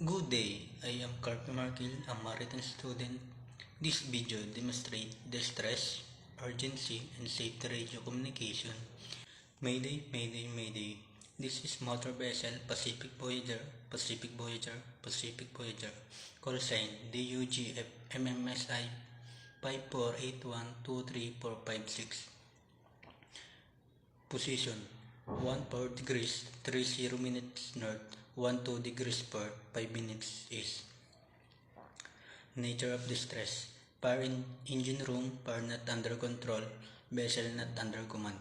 Good day, I am Carpe Markil, a maritime student. This video demonstrates the stress, urgency, and safety radio communication. Mayday, Mayday, Mayday. This is motor vessel Pacific Voyager, Pacific Voyager, Pacific Voyager. Call sign DUGF MMSI 54812346. Position 14 degrees 30 minutes north, 12 degrees port, 5 minutes east. Nature of distress: power in engine room, power not under control, vessel not under command.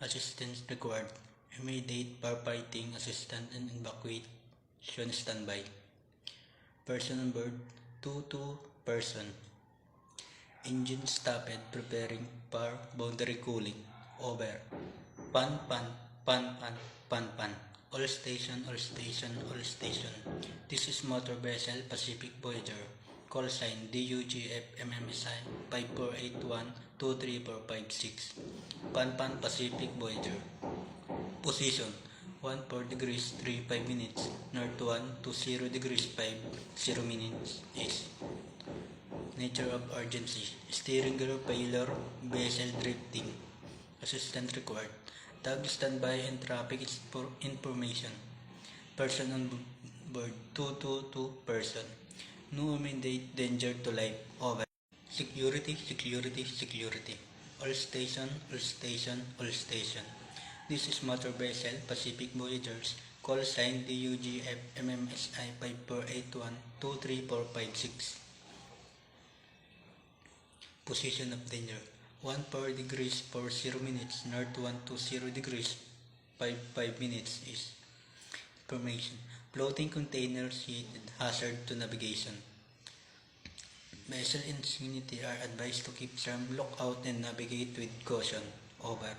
Assistance required: immediate firefighting assistance and evacuation standby. Person on board: 2 person. Engine stopped, preparing for boundary cooling. Over. Pan. All station. This is motor vessel Pacific Voyager. Call sign DUGF MMSI 54812346. Pan Pacific Voyager. Position 14 degrees 35 minutes north, 120 degrees 50 minutes east. Nature of urgency: steering gear failure, vessel drifting. Assistance required: tug standby and traffic information. Person on board: 2 person. No immediate danger to life. Over. Security. All station. This is motor vessel Pacific Voyagers. Call sign DUGF MMSI 54812346. Position of danger: 14 degrees 40 minutes north, 120 degrees 5 minutes east. Information: floating containers heated, hazard to navigation. Vessel in vicinity are advised to keep firm lookout and navigate with caution. Over.